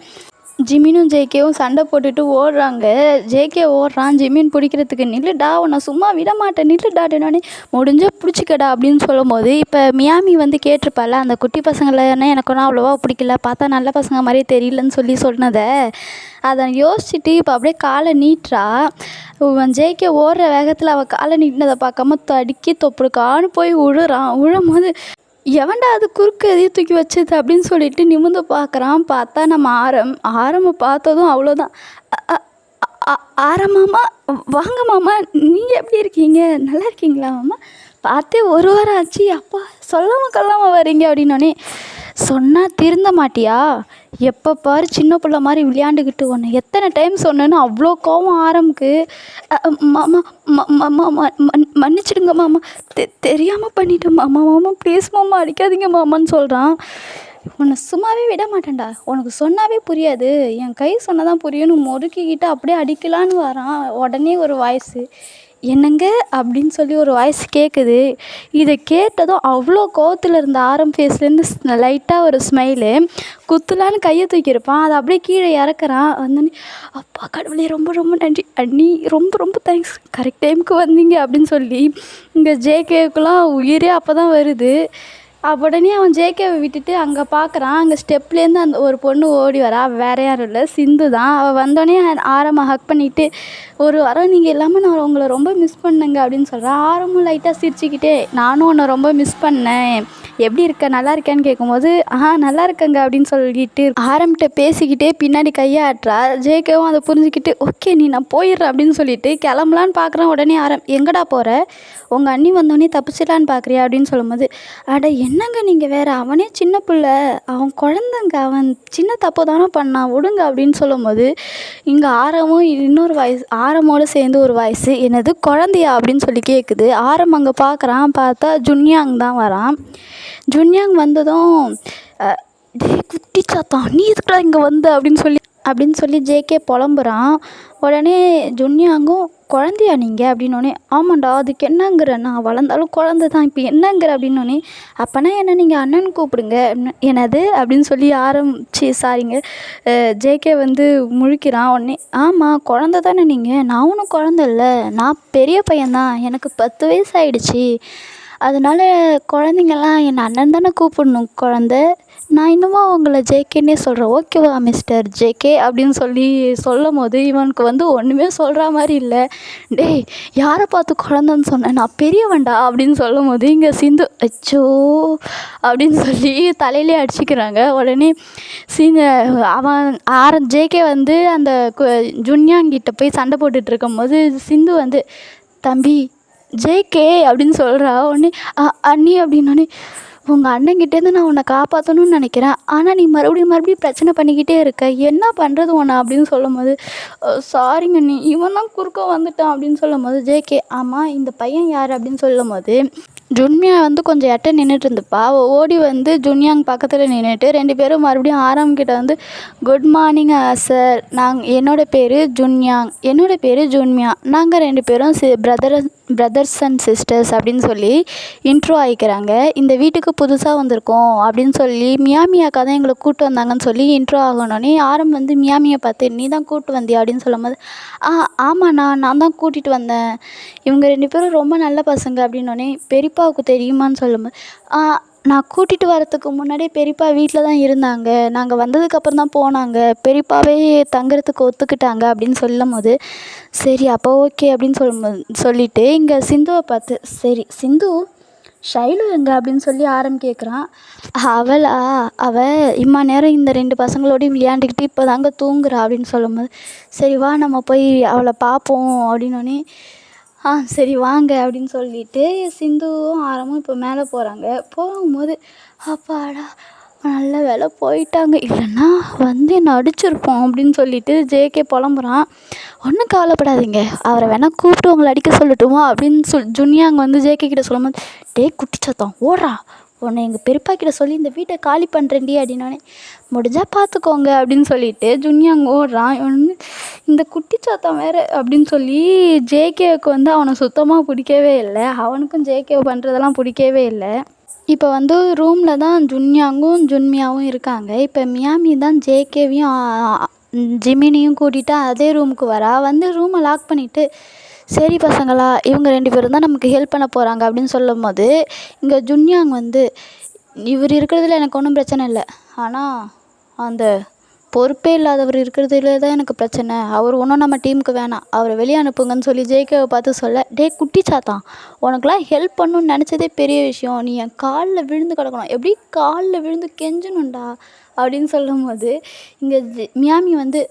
ஜிமினும் ஜேகேவும் சண்டை போட்டுட்டு ஓடுறாங்க. ஜேகே ஓடுறான், ஜிமின் பிடிக்கிறதுக்கு, நில்லுடா உன்னை சும்மா விட மாட்டேன் நில்லுடாடினோடனே, முடிஞ்சா பிடிச்சிக்கடா அப்படின்னு சொல்லும்போது, இப்போ மியாமி வந்து கேட்டிருப்பால, அந்த குட்டி பசங்களன்னா எனக்கு ஒன்றும் அவ்வளோவா பிடிக்கல, பார்த்தா நல்ல பசங்க மாதிரியே தெரியலன்னு சொல்லி சொன்னதை, அதை யோசிச்சுட்டு இப்போ அப்படியே காலை நீட்டுறா. ஜேகே ஓடுற வேகத்தில் அவள் காலை நீட்டினதை பார்க்காம தடுக்கி தொப்புடுக்கான்னு போய் விழுறான். விழும்போது எவன்டா அது குறுக்கு எதையும் தூக்கி வச்சது அப்படின்னு சொல்லிட்டு நிமிர்ந்து பார்க்குறான். பார்த்தா நம்ம ஆரம்பை பார்த்ததும் அவ்வளோதான். ஆரம் மாமா, வாங்க மாமா, நீங்கள் எப்படி இருக்கீங்க, நல்லா இருக்கீங்களா மாமா, பார்த்தே ஒரு வாரம் ஆச்சு, அப்பா சொல்லாமல் கொள்ளாமல் வரீங்க அப்படின்னோடனே, சொன்னால் திருந்த மாட்டியா, எப்போ பாரு சின்ன பிள்ளை மாதிரி விளையாண்டுக்கிட்டு ஒன்று எத்தனை டைம் சொன்னேன்னு அவ்வளோ கோவம் ஆரம்புக்கு. மாமா மன்னிச்சிடுங்க மாமா, தெரியாமல் பண்ணிட்டேன் மாமா, மாமா ப்ளீஸ் மாமா அடிக்காதீங்க மாமான்னு சொல்கிறான். உன்னை சும்மாவே விட மாட்டேன்டா, உனக்கு சொன்னாவே புரியாது, என் கை சொன்னதான் புரியும்னு முறுக்கிக்கிட்டு அப்படியே அடிக்கலான்னு வரான். உடனே ஒரு வாய்ஸு, என்னங்க அப்படின்னு சொல்லி ஒரு வாய்ஸ் கேட்குது. இதை கேட்டதும் அவ்வளோ கோவத்தில் இருந்த ஃபேஸ்லேருந்து லைட்டாக ஒரு ஸ்மைலு, குத்துலான்னு கையை தூக்கியிருப்பான், அதை அப்படியே கீழே இறக்குறான். வந்தோடனே, அப்பா கடவுளே ரொம்ப ரொம்ப நன்றி அண்ணி, ரொம்ப ரொம்ப தேங்க்ஸ், கரெக்ட் டைமுக்கு வந்தீங்க அப்படின்னு சொல்லி இங்கே ஜேகேவுக்குலாம் உயிரே அப்போ தான் வருது. உடனே அவன் ஜேகேவை விட்டுட்டு அங்கே பார்க்குறான். அங்கே ஸ்டெப்லேருந்து அந்த ஒரு பொண்ணு ஓடி வரா. வேறு யாரும் இல்லை, சிந்து தான். அவள் வந்தோடனே ஆரமாக ஹக் பண்ணிவிட்டு, ஒரு வாரம் நீங்கள் இல்லாமல் நான் உங்களை ரொம்ப மிஸ் பண்ணேங்க அப்படின்னு சொல்கிறான். ஆரமும் லைட்டாக சிரிச்சுக்கிட்டே, நானும் உன்னை ரொம்ப மிஸ் பண்ணேன், எப்படி இருக்க நல்லா இருக்கேன்னு கேட்கும்போது, நல்லா இருக்கேங்க அப்படின்னு சொல்லிட்டு ஆரம்பிட்ட பேசிக்கிட்டே பின்னாடி கையாட்டுறா. ஜேகேவும் அதை புரிஞ்சுக்கிட்டு, ஓகே நீ நான் போயிடுறேன் அப்படின்னு சொல்லிட்டு கிளம்பலான்னு பார்க்குறேன். உடனே எங்கடா போகிற, உங்கள் அண்ணி வந்தோடனே தப்பிச்சிடலான்னு பார்க்குறியா அப்படின்னு சொல்லும்போது, அட என்னங்க நீங்கள் வேறு, அவனே சின்ன பிள்ளை, அவன் குழந்தைங்க, அவன் சின்ன தப்பு தானே பண்ணான் விடுங்க அப்படின்னு சொல்லும்போது, இங்கே ஆரமும் இன்னொரு வாய்ஸ், ஆரமோடு சேர்ந்து ஒரு வாய்ஸு, என்னது குழந்தையா அப்படின்னு சொல்லி கேட்குது. ஆரம் அங்கே பார்க்குறான். பார்த்தா ஜுன்யாங் தான் வரான். ஜுன்யாங் வந்ததும், குட்டி சாத்தான் நீ எதுக்குடா இங்கே வந்த அப்படின்னு சொல்லி ஜேகே புலம்புறான். உடனே ஜுன்யாங்கும், குழந்தையா நீங்கள் அப்படின்னோடனே, ஆமாண்டா அதுக்கு என்னங்கிற, நான் வளர்ந்தாலும் குழந்தை தான், இப்போ என்னங்கிற அப்படின்னோடனே, அப்போனா என்ன நீங்கள் அண்ணன் கூப்பிடுங்க. என்னது அப்படின்னு சொல்லி சாரிங்க ஜேகே வந்து முழிக்கிறான். உடனே, ஆமாம் குழந்தை தானே நீங்கள், நான் ஒன்றும் குழந்தை இல்லை, நான் பெரிய பையன்தான், எனக்கு 10 வயசு ஆகிடுச்சி, அதனால குழந்தைங்கள்லாம் என் அண்ணன் தானே கூப்பிடணும், குழந்த, நான் இன்னுமா உங்களை ஜேகேன்னே சொல்கிறேன், ஓகேவா மிஸ்டர் ஜேகே அப்படின்னு சொல்லி சொல்லும் போது, இவனுக்கு வந்து ஒன்றுமே சொல்கிற மாதிரி இல்லை. டேய் யாரை பார்த்து குழந்தைன்னு சொன்னேன், நான் பெரியவன்டா அப்படின்னு சொல்லும் போது, இங்கே சிந்து அச்சோ அப்படின்னு சொல்லி தலையிலே அடிச்சுக்கிறாங்க. உடனே அவன் ஜேகே வந்து அந்த ஜுன்யாங்கிட்ட போய் சண்டை போட்டுட்ருக்கும் போது, சிந்து வந்து, தம்பி ஜேகே அப்படின்னு சொல்கிறா. உடனே அண்ணி அப்படின்னோடனே, உங்கள் அண்ணங்கிட்டேருந்து நான் உன்னை காப்பாற்றணும்னு நினைக்கிறேன், ஆனால் நீ மறுபடியும் பிரச்சனை பண்ணிக்கிட்டே இருக்க, என்ன பண்ணுறது உன்னை அப்படின்னு சொல்லும் போது, சாரிங்க நீ, இவன் தான் குறுக்க வந்துட்டான் அப்படின்னு சொல்லும் போது, ஜேகே ஆமாம் இந்த பையன் யார் அப்படின்னு சொல்லும் போது, ஜுன்மியா வந்து கொஞ்சம் எட்ட நின்றுட்டு இருந்துப்பா. அவள் ஓடி வந்து ஜுன்யாங் பக்கத்தில் நின்றுட்டு 2 பேரும் மறுபடியும் ஆரம்கிட்ட வந்து, குட் மார்னிங் சார், என்னோடய பேர் ஜுன்யாங், என்னோடய பேர் ஜுன்மியா, நாங்கள் 2 பேரும் பிரதர்ஸ் அண்ட் சிஸ்டர்ஸ் அப்படின்னு சொல்லி இன்ட்ரோ ஆகிக்கிறாங்க. இந்த வீட்டுக்கு புதுசாக வந்திருக்கோம் அப்படின்னு சொல்லி மியாமியாக்கா தான் எங்களை கூப்பிட்டு வந்தாங்கன்னு சொல்லி இன்ட்ரோ ஆகணுன்னே, ஆரம் வந்து மியாமியை பார்த்து, நீ தான் கூப்பிட்டு வந்தியா அப்படின்னு சொல்லும் போது, ஆமாண்ணா நான் தான் கூட்டிகிட்டு வந்தேன், இவங்க 2 பேரும் ரொம்ப நல்ல பசங்க அப்படின்னோடனே, பெரியப்பாவுக்கு தெரியுமான்னு சொல்லும்போது, நான் கூட்டிகிட்டு வரத்துக்கு முன்னாடியே பெரியப்பா வீட்டில் தான் இருந்தாங்க, நாங்கள் வந்ததுக்கப்புறம் தான் போனாங்க, பெரியப்பாவே தங்குறதுக்கு ஒத்துக்கிட்டாங்க அப்படின்னு சொல்லும் போது, சரி அப்போ ஓகே அப்படின்னு சொல்லிவிட்டு இங்கே சிந்துவை பார்த்து, சரி சிந்து ஷைலு எங்கே அப்படின்னு சொல்லி கேட்குறான். அவள் இம்மா நேரம் இந்த 2 பசங்களோடையும் விளையாண்டுக்கிட்டு இப்போ தாங்க தூங்குறா அப்படின்னு சொல்லும்போது, சரி வா நம்ம போய் அவளை பார்ப்போம் அப்படின்னோடனே, சரி வாங்க அப்படின்னு சொல்லிட்டு சிந்துவும் ஆரமும் இப்போ மேலே போகிறாங்க. போகும்போது, அப்பாடா நல்ல வேலை போயிட்டாங்க, இல்லைன்னா வந்து என்னை அடிச்சிருப்போம் அப்படின்னு சொல்லிட்டு ஜேகே புலம்புறான். ஒன்றும் கவலைப்படாதீங்க, அவரை வேணால் கூப்பிட்டு உங்களை அடிக்க சொல்லட்டுமா அப்படின்னு ஜுன்யாங் வந்து ஜேகே கிட்ட சொல்லும்போது, டே குட்டி சத்தம் ஓடுறா, உன்னை எங்கள் பெரியப்பா கிட்ட சொல்லி இந்த வீட்டை காலி பண்ணுறேன்டி அப்படின்னோடனே, முடிஞ்சால் பார்த்துக்கோங்க அப்படின்னு சொல்லிட்டு ஜுன்யாங் ஓடுறான். இவன் வந்து இந்த குட்டி சாத்தம் வேறு அப்படின்னு சொல்லி ஜேகேவுக்கு வந்து அவனை சுத்தமாக பிடிக்கவே இல்லை, அவனுக்கும் ஜேகே பண்ணுறதெல்லாம் பிடிக்கவே இல்லை. இப்போ வந்து ரூமில் தான் ஜுன்யாங்கும் ஜுன்மியாவும் இருக்காங்க. இப்போ மியாமி தான் ஜிமினியும் கூட்டிகிட்டு அதே ரூமுக்கு வரா. வந்து ரூமை லாக் பண்ணிவிட்டு, சரி பசங்களா, இவங்க 2 பேரும் தான் நமக்கு ஹெல்ப் பண்ண போகிறாங்க அப்படின்னு சொல்லும்போது, இங்கே ஜுன்யாங் வந்து, இவர் இருக்கிறதுல எனக்கு ஒன்றும் பிரச்சனை இல்லை, ஆனால் அந்த பொறுப்பே இல்லாதவர் இருக்கிறதுல தான் எனக்கு பிரச்சனை. அவர் ஒன்றும் நம்ம டீமுக்கு வேணாம், அவரை வெளியே அனுப்புங்கன்னு சொல்லி ஜேகேவை பார்த்து சொல்ல, டே குட்டி சாத்தான், உனக்கெல்லாம் ஹெல்ப் பண்ணணும்னு நினச்சதே பெரிய விஷயம், நீ என் காலில் விழுந்து கிடக்கணும், எப்படி காலில் விழுந்து கெஞ்சணும்டா அப்படின்னு சொல்லும்போது, இங்கே மியாமி வந்து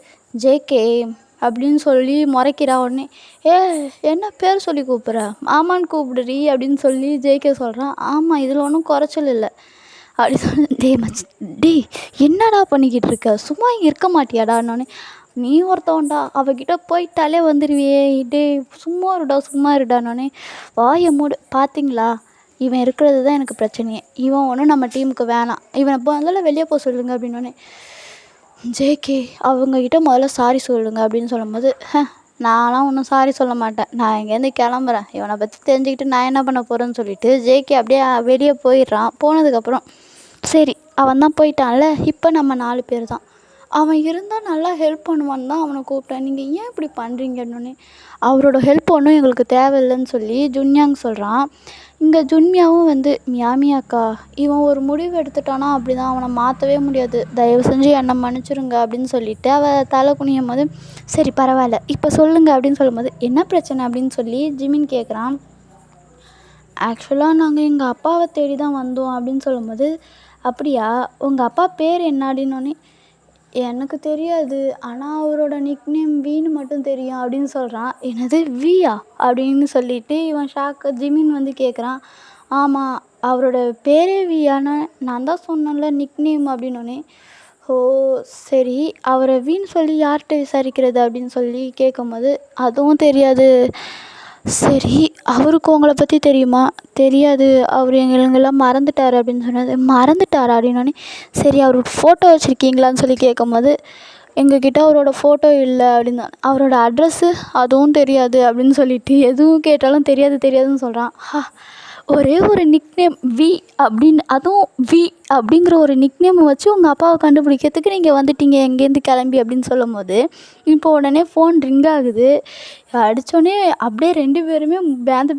ஜேகே அப்படின்னு சொல்லி முறைக்கிறா. உடனே ஏ என்ன பேர் சொல்லி கூப்பிட்ற, மாமான்னு கூப்பிடுறீ அப்படின்னு சொல்லி ஜேகே சொல்கிறான். ஆமாம், இதில் ஒன்றும் குறைச்சல் இல்லை அப்படி சொல்லி, டேய் என்னடா பண்ணிக்கிட்டு இருக்க, சும்மா இங்கே இருக்க மாட்டியாடான்னொன்னே, நீ ஒருத்தவன்டா, அவகிட்ட போயிட்டாலே வந்துடுவியே, டே சும்மா இருடான்னொன்னே, வாயை மூடு, பார்த்தீங்களா இவன் இருக்கிறது தான் எனக்கு பிரச்சனையே, இவன் ஒன்றும் நம்ம டீமுக்கு வேணாம், இவனை முதல்ல வெளியே போக சொல்லுங்க அப்படின்னோடனே, ஜேகே அவங்கக்கிட்ட முதல்ல சாரி சொல்லுங்க அப்படின்னு சொல்லும்போது, நான்லாம் ஒன்றும் சாரி சொல்ல மாட்டேன், நான் இங்கேருந்து கிளம்புறேன், இவனை பற்றி தெரிஞ்சுக்கிட்டு நான் என்ன பண்ண போகிறேன்னு சொல்லிட்டு ஜேகே அப்படியே வெளியே போயிடுறான். போனதுக்கப்புறம் சரி அவன் தான் போயிட்டான்ல, இப்போ நம்ம 4 பேர் தான், அவன் இருந்தால் நல்லா ஹெல்ப் பண்ணுவான்னு தான் அவனை கூப்பிட்டேன், நீங்கள் ஏன் இப்படி பண்ணுறீங்கன்னொன்னே, அவரோட ஹெல்ப் ஒன்றும் எங்களுக்கு தேவையில்லைன்னு சொல்லி ஜுன்யாங் சொல்கிறான். இங்கே ஜுன்யாவும் வந்து, மியாமி அக்கா இவன் ஒரு முடிவு எடுத்துட்டானா அப்படி தான், அவனை மாற்றவே முடியாது, தயவு செஞ்சு என்னை மன்னிச்சிருங்க அப்படின்னு சொல்லிட்டு அவள் தலை குனியும் போது, சரி பரவாயில்ல இப்போ சொல்லுங்கள் அப்படின்னு சொல்லும்போது, என்ன பிரச்சனை அப்படின்னு சொல்லி ஜிமின் கேட்குறான். ஆக்சுவலாக நாங்கள் எங்கள் அப்பாவை தேடி தான் வந்தோம் அப்படின்னு சொல்லும்போது, அப்படியா உங்கள் அப்பா பேர் என்ன அப்படின்னோடனே, எனக்கு தெரியாது, ஆனால் அவரோட நிக்நேம் வீன்னு மட்டும் தெரியும் அப்படின்னு சொல்கிறான். என்னது வியா அப்படின்னு சொல்லிட்டு இவன் ஷாக்கு. ஜிமின் வந்து கேட்குறான், ஆமாம் அவரோட பேரே வியான்னு நான் தான் சொன்னேன்ல நிக்நேம் அப்படின்னோடனே, ஓ சரி அவரை வீன்னு சொல்லி யார்கிட்ட விசாரிக்கிறது அப்படின்னு சொல்லி கேட்கும்போது, அதுவும் தெரியாது, சரி அவருக்கு உங்களை பற்றி தெரியுமா, தெரியாது, அவர் எங்களெல்லாம் மறந்துட்டார் அப்படின்னு சொன்னது, மறந்துட்டாரா அப்படின்னோடனே, சரி அவரோட ஃபோட்டோ வச்சுருக்கீங்களான்னு சொல்லி கேட்கும்போது, எங்ககிட்ட அவரோட ஃபோட்டோ இல்லை அப்படின்னு, அவரோட அட்ரஸ்ஸு அதுவும் தெரியாது அப்படின்னு சொல்லிட்டு எதுவும் கேட்டாலும் தெரியாதுன்னு சொல்கிறான். ஒரே ஒரு நிக்நேம் வி அப்படின்னு, அதுவும் வி அப்படிங்கிற ஒரு நிக்நேமை வச்சு உங்கள் அப்பாவை கண்டுபிடிக்கிறதுக்கு நீங்கள் வந்துட்டீங்க எங்கேருந்து கிளம்பி அப்படின்னு சொல்லும்போது, இப்போ உடனே ஃபோன் ரிங் ஆகுது. அடித்தோடனே அப்படியே 2 பேருமே